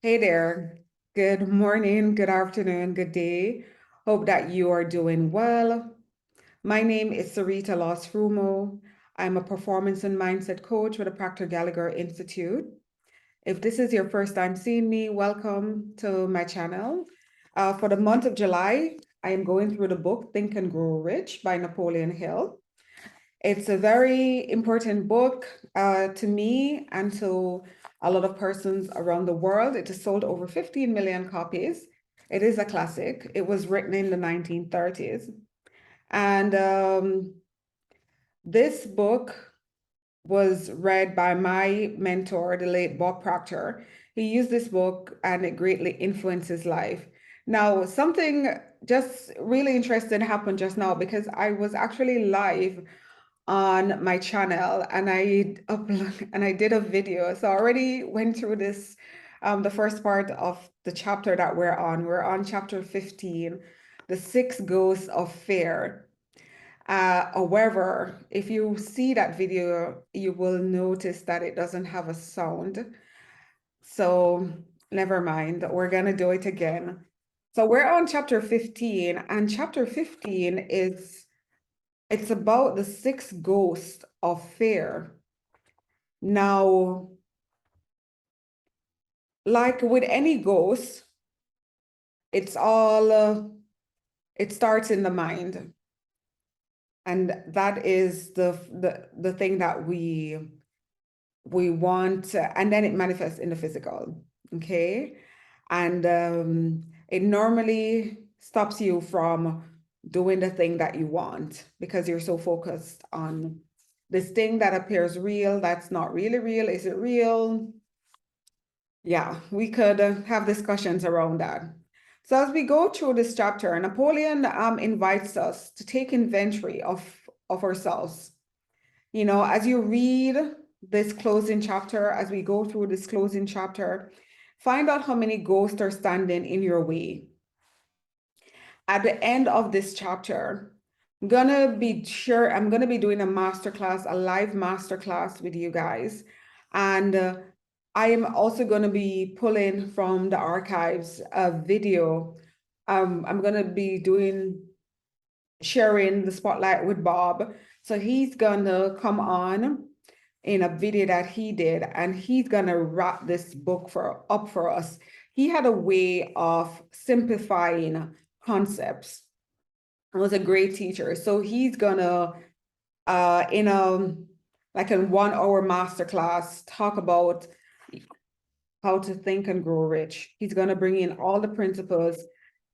Hey there. Good morning, good afternoon, good day. Hope that you are doing well. My name is Cyreta Laws-Frumau. I'm a performance and mindset coach with the Proctor Gallagher Institute. If this is your first time seeing me, welcome to my channel. For the month of July, I am going through the book Think and Grow Rich by Napoleon Hill. It's a very important book to me and to a lot of persons around the world. It has sold over 15 million copies. It is a classic. It was written in the 1930s. And this book was read by my mentor, the late Bob Proctor. He used this book and it greatly influenced his life. Now, something just really interesting happened just now because I was actually live on my channel and I did a video. So I already went through this, the first part of the chapter that we're on. We're on chapter 15, the 6 ghosts of fear. However, if you see that video, you will notice that it doesn't have a sound. So never mind, we're gonna do it again. So we're on chapter 15, and chapter 15 it's about the 6 ghosts of fear. Now, like with any ghost, it starts in the mind. And that is the thing that we want, and then it manifests in the physical, okay? And it normally stops you from doing the thing that you want because you're so focused on this thing that appears real, that's not really real. Is it real? Yeah, we could have discussions around that. So as we go through this chapter, Napoleon invites us to take inventory of ourselves. You know, as you read this closing chapter, as we go through this closing chapter, find out how many ghosts are standing in your way. At the end of this chapter, I'm gonna be doing a masterclass, a live masterclass with you guys. And I am also gonna be pulling from the archives a video. I'm gonna be sharing the spotlight with Bob. So he's gonna come on in a video that he did, and he's gonna wrap this book up for us. He had a way of simplifying concepts. He was a great teacher. So he's gonna in a 1 hour masterclass talk about how to think and grow rich. He's gonna bring in all the principles,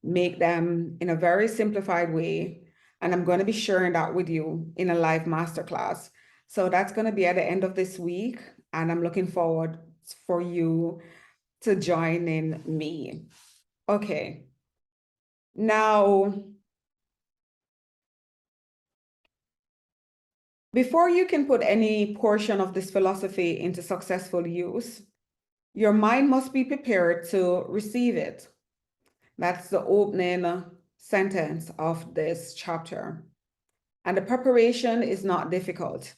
make them in a very simplified way. And I'm gonna be sharing that with you in a live masterclass. So that's gonna be at the end of this week. And I'm looking forward for you to join in me. Okay. Now, before you can put any portion of this philosophy into successful use, your mind must be prepared to receive it. That's the opening sentence of this chapter. And the preparation is not difficult.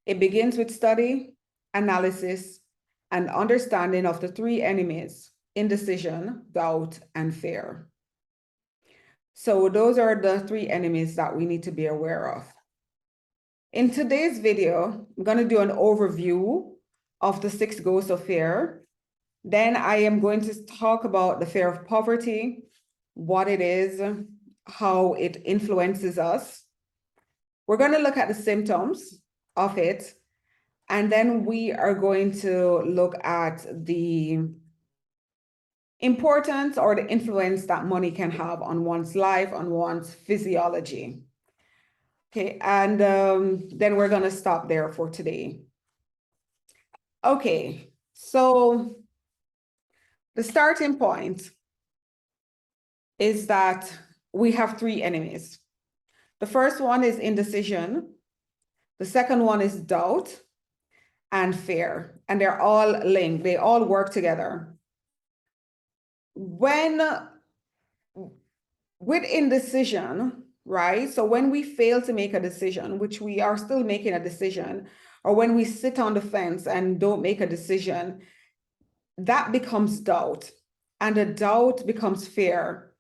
It begins with study, analysis, and understanding of the 3 enemies: indecision, doubt, and fear. So those are the 3 enemies that we need to be aware of. In today's video, I'm going to do an overview of the 6 ghosts of fear. Then I am going to talk about the fear of poverty, what it is, how it influences us. We're going to look at the symptoms of it, and then we are going to look at the importance or the influence that money can have on one's life, on one's physiology. Okay, and then we're going to stop there for today. Okay, so the starting point is that we have 3 enemies. The first one is indecision. The second one is doubt and fear, and they're all linked. They all work together. With indecision, right? So when we fail to make a decision, which we are still making a decision, or when we sit on the fence and don't make a decision, that becomes doubt, and the doubt becomes fear,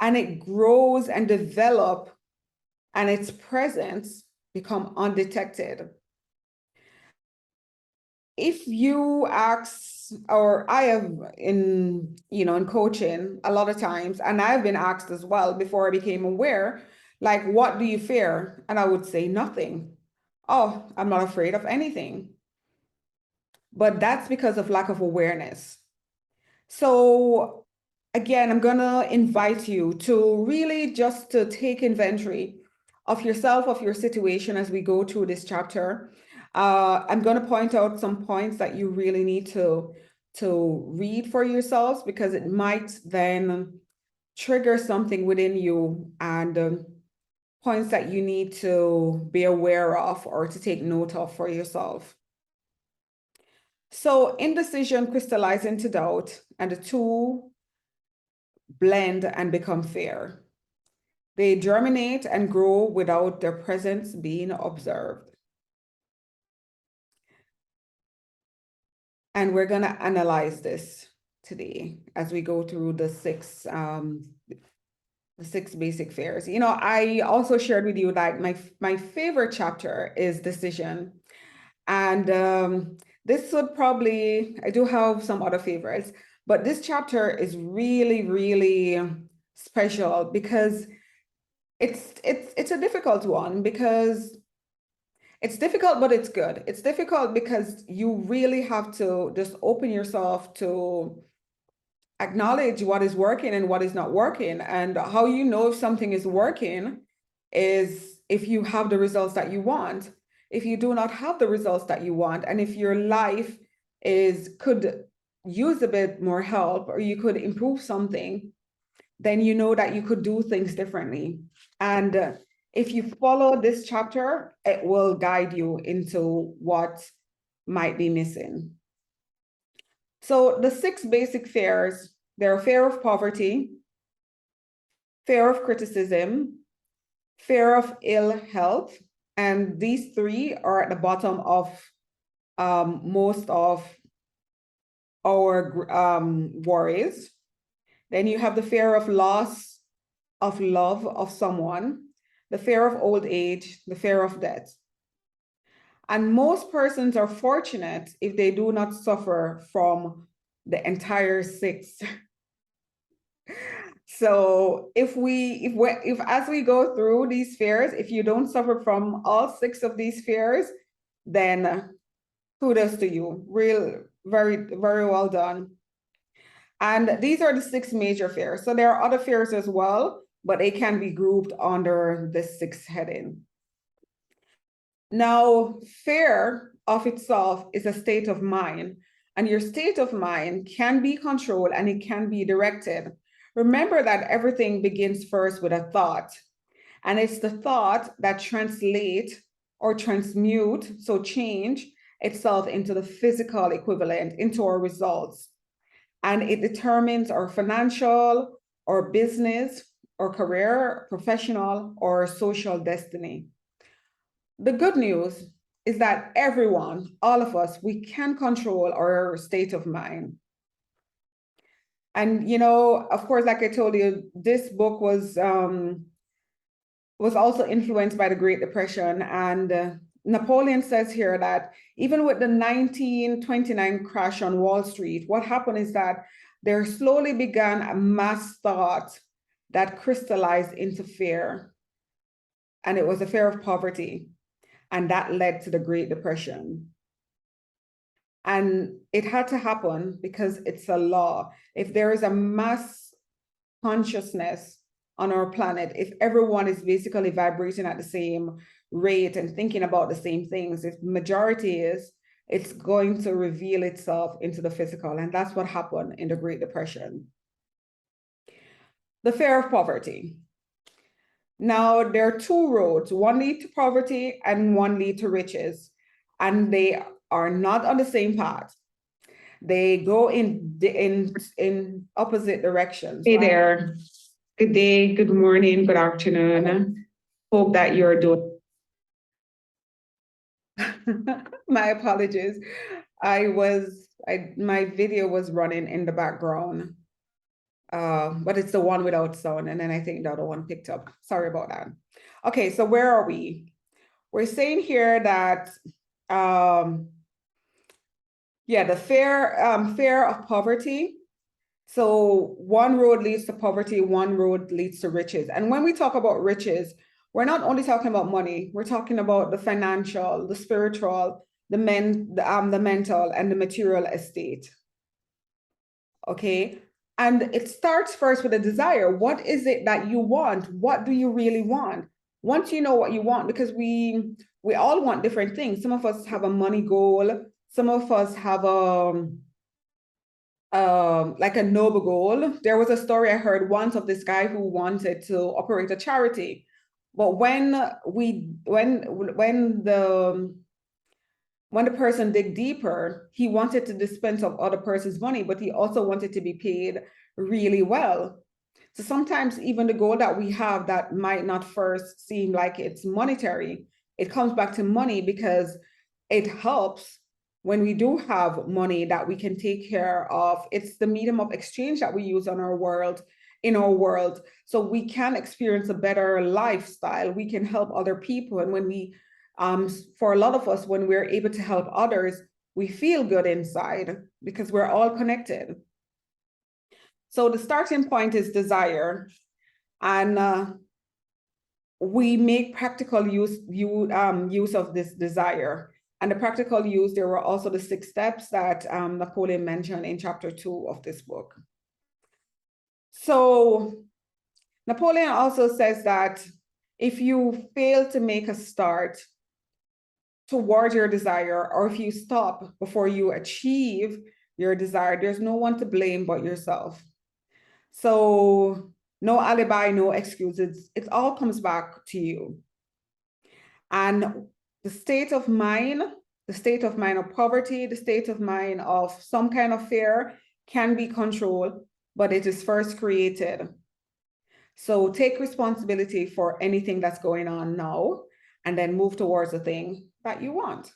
and it grows and develops, and its presence become undetected. If you ask, or I have in coaching a lot of times, and I've been asked as well before I became aware, like, what do you fear? And I would say nothing. Oh, I'm not afraid of anything. But that's because of lack of awareness. So again, I'm gonna invite you to really just to take inventory of yourself, of your situation as we go through this chapter. I'm gonna point out some points that you really need to read for yourselves, because it might then trigger something within you, and points that you need to be aware of or to take note of for yourself. So indecision crystallizes into doubt, and the two blend and become fear. They germinate and grow without their presence being observed. And we're going to analyze this today as we go through the six basic fears. You know, I also shared with you that my favorite chapter is decision. And this would probably, I do have some other favorites, but this chapter is really, really special because it's a difficult one, because it's difficult, but it's good. It's difficult because you really have to just open yourself to acknowledge what is working and what is not working. And how you know if something is working is if you have the results that you want. If you do not have the results that you want, and if your life could use a bit more help, or you could improve something, then you know that you could do things differently. And if you follow this chapter, it will guide you into what might be missing. So the six basic fears, they're fear of poverty, fear of criticism, fear of ill health, and these three are at the bottom of most of our worries. Then you have the fear of loss of love of someone, the fear of old age, the fear of death. And most persons are fortunate if they do not suffer from the entire six. So if as we go through these fears, if you don't suffer from all six of these fears, then kudos to you. Very, very well done. And these are the six major fears. So there are other fears as well, but they can be grouped under the sixth heading. Now, fear of itself is a state of mind, and your state of mind can be controlled and it can be directed. Remember that everything begins first with a thought, and it's the thought that translates or transmute, so change itself into the physical equivalent, into our results. And it determines our financial, or business, or career, professional, or social destiny. The good news is that everyone, all of us, we can control our state of mind. And, you know, of course, like I told you, this book was also influenced by the Great Depression. And Napoleon says here that even with the 1929 crash on Wall Street, what happened is that there slowly began a mass thought that crystallized into fear. And it was a fear of poverty. And that led to the Great Depression. And it had to happen because it's a law. If there is a mass consciousness on our planet, if everyone is basically vibrating at the same rate and thinking about the same things, if the majority is, it's going to reveal itself into the physical. And that's what happened in the Great Depression. The fear of poverty. Now, there are two roads. One leads to poverty and one leads to riches. And they are not on the same path. They go in opposite directions. Hey there. Good day, good morning, good afternoon. Hope that you're doing. My apologies. I was My video was running in the background, but it's the one without sound, and then I think the other one picked up. Sorry about that. Okay, so where are we? We're saying here that, yeah, the fear of poverty. So one road leads to poverty, one road leads to riches. And when we talk about riches, we're not only talking about money, we're talking about the financial, the spiritual, the mental, and the material estate. Okay. And it starts first with a desire. What is it that you want? What do you really want? Once you know what you want, because we all want different things. Some of us have a money goal. Some of us have like a noble goal. There was a story I heard once of this guy who wanted to operate a charity, but when the person dig deeper, he wanted to dispense of other person's money, but he also wanted to be paid really well. So sometimes even the goal that we have that might not first seem like it's monetary, it comes back to money because it helps when we do have money that we can take care of. It's the medium of exchange that we use in our world. So we can experience a better lifestyle. We can help other people. And when we, for a lot of us, when we're able to help others, we feel good inside because we're all connected. So the starting point is desire. And we make practical use of this desire. And the practical use, there were also the 6 steps that Napoleon mentioned in chapter 2 of this book. So Napoleon also says that if you fail to make a start toward your desire, or if you stop before you achieve your desire, there's no one to blame but yourself. So no alibi, no excuses. It all comes back to you. And the state of mind of poverty, the state of mind of some kind of fear can be controlled, but it is first created. So take responsibility for anything that's going on now, and then move towards the thing that you want.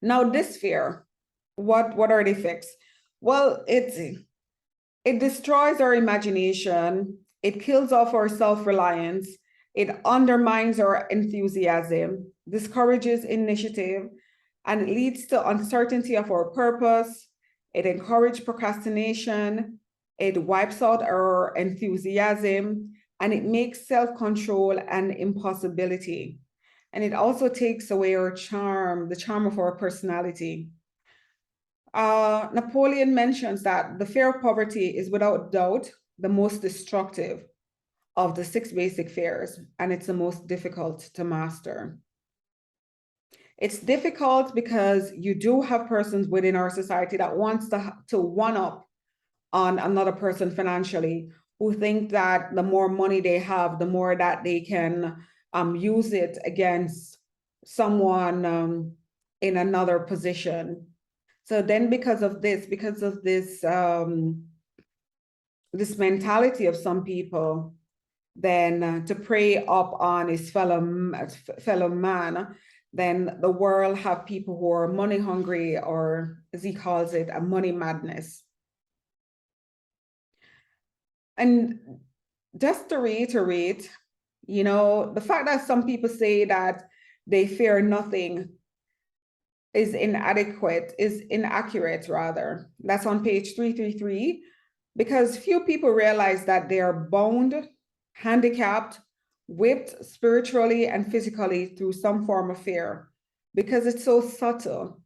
Now, this fear, what are the effects? Well, it destroys our imagination, it kills off our self-reliance, it undermines our enthusiasm, discourages initiative, and it leads to uncertainty of our purpose. It encourages procrastination, it wipes out our enthusiasm, and it makes self-control an impossibility. And it also takes away our charm, the charm of our personality. Napoleon mentions that the fear of poverty is without doubt the most destructive of the 6 basic fears, and it's the most difficult to master. It's difficult because you do have persons within our society that wants to one-up on another person financially, who think that the more money they have, the more that they can use it against someone in another position. So then because of this this mentality of some people, then to prey up on his fellow man, then the world have people who are money hungry, or as he calls it, a money madness. And just to reiterate, the fact that some people say that they fear nothing is inaccurate rather. That's on page 333, because few people realize that they are bound, handicapped, whipped spiritually and physically through some form of fear, because it's so subtle.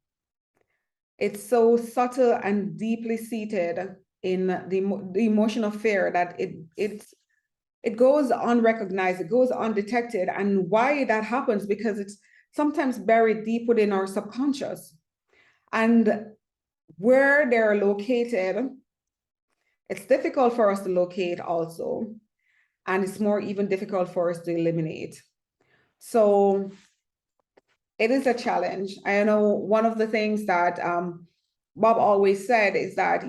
It's so subtle and deeply seated in the emotion of fear that it goes unrecognized, it goes undetected. And why that happens, because it's sometimes buried deep within our subconscious. And where they're located, it's difficult for us to locate also. And it's more even difficult for us to eliminate. So it is a challenge. I know one of the things that Bob always said is that,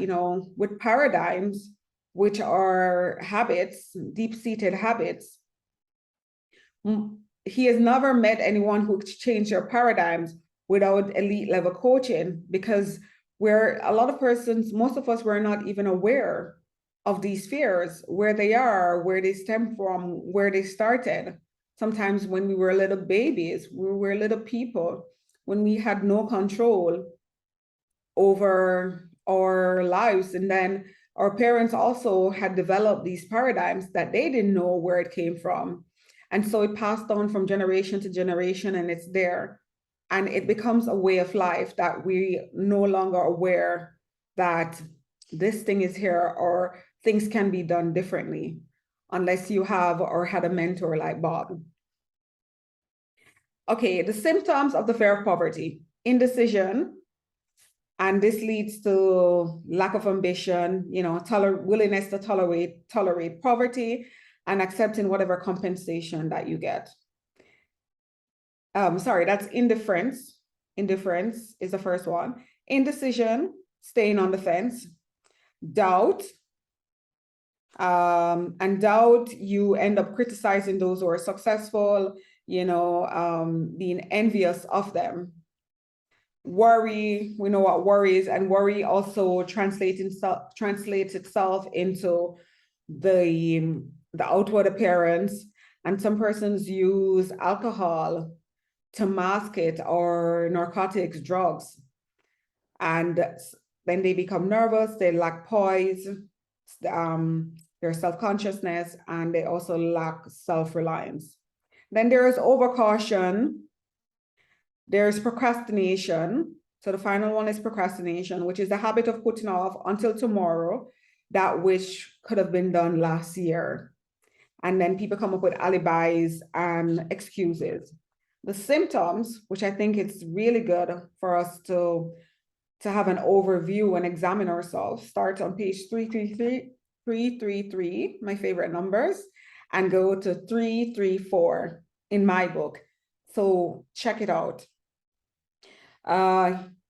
with paradigms, which are habits, deep-seated habits, he has never met anyone who changed their paradigms without elite level coaching, because most of us were not even aware of these fears, where they are, where they stem from, where they started. Sometimes when we were little babies, we were little people, when we had no control over our lives. And then our parents also had developed these paradigms that they didn't know where it came from. And so it passed on from generation to generation, and it's there. And it becomes a way of life that we no longer aware that this thing is here or things can be done differently, unless you have or had a mentor like Bob. Okay, the symptoms of the fear of poverty: indecision, and this leads to lack of ambition, willingness to tolerate poverty, and accepting whatever compensation that you get. Sorry, that's indifference. Indifference is the first one. Indecision, staying on the fence. Doubt, and doubt, you end up criticizing those who are successful, being envious of them. Worry, we know what worry is, and worry also translates itself into the outward appearance. And some persons use alcohol to mask it, or narcotics, drugs. And then they become nervous, they lack poise, their self-consciousness, and they also lack self-reliance. Then there is overcaution. There's procrastination. So the final one is procrastination, which is the habit of putting off until tomorrow that which could have been done last year. And then people come up with alibis and excuses. The symptoms, which I think it's really good for us to have an overview and examine ourselves, start on page 333, my favorite numbers, and go to 334 in my book. So check it out.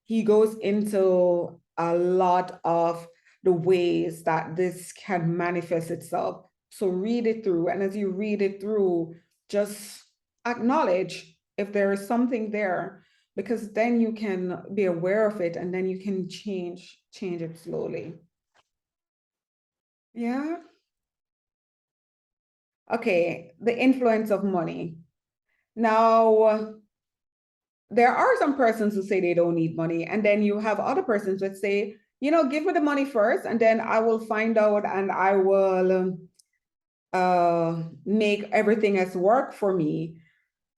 He goes into a lot of the ways that this can manifest itself. So read it through. And as you read it through, just acknowledge if there is something there, because then you can be aware of it, and then you can change it slowly. Yeah. Okay, the influence of money. Now, there are some persons who say they don't need money, and then you have other persons that say, give me the money first, and then I will find out, and I will make everything else work for me.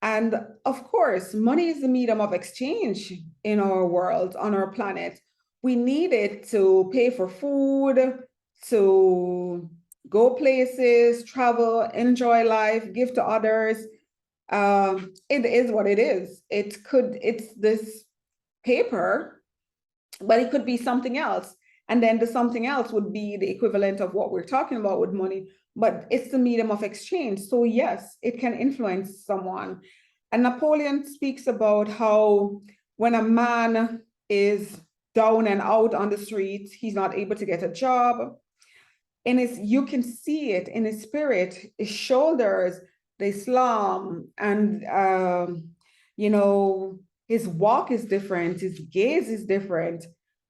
And of course, money is the medium of exchange in our world, on our planet. We need it to pay for food, to go places, travel, enjoy life, give to others. It is what it is. It's this paper, but it could be something else. And then the something else would be the equivalent of what we're talking about with money, but it's the medium of exchange. So yes, it can influence someone. And Napoleon speaks about how when a man is down and out on the streets, he's not able to get a job. And you can see it in his spirit, his shoulders, the Islam, and his walk is different, his gaze is different,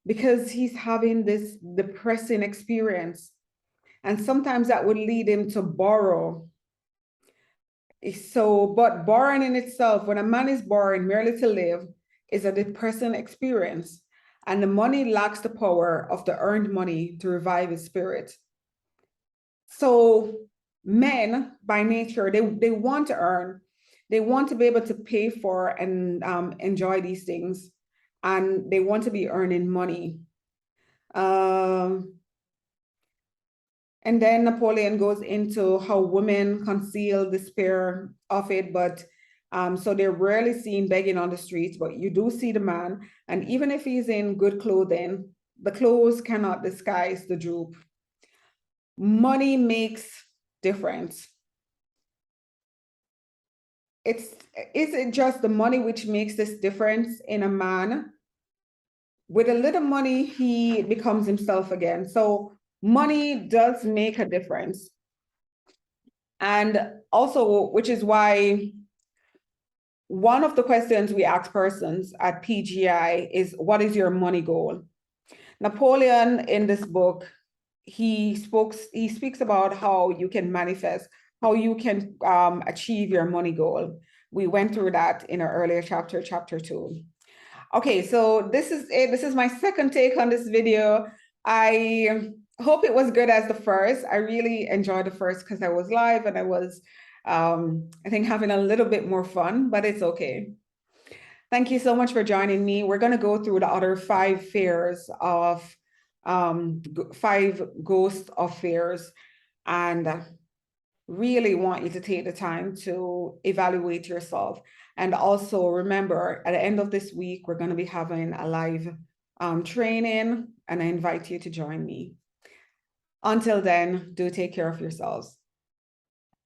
because he's having this depressing experience. And sometimes that would lead him to borrow. So, but borrowing in itself, when a man is borrowing merely to live, is a depressing experience. And the money lacks the power of the earned money to revive his spirit. So men, by nature, they want to earn. They want to be able to pay for and enjoy these things. And they want to be earning money. And then Napoleon goes into how women conceal despair of it, but so they're rarely seen begging on the streets, but you do see the man. And even if he's in good clothing, the clothes cannot disguise the droop. Money makes difference. Is it just the money which makes this difference in a man? With a little money, he becomes himself again. So money does make a difference. And also, which is why one of the questions we ask persons at PGI is, what is your money goal? Napoleon, in this book, he speaks about how you can manifest, how you can achieve your money goal. We went through that in our earlier chapter, chapter 2. Okay, so this is it. This is my second take on this video. I hope it was good as the first. I really enjoyed the first because I was live and I was, I think, having a little bit more fun, but it's okay. Thank you so much for joining me. We're going to go through the other 5 fears of 5 ghosts of fears, and really want you to take the time to evaluate yourself. And also remember, at the end of this week, we're going to be having a live training, and I invite you to join me. Until then, do take care of yourselves.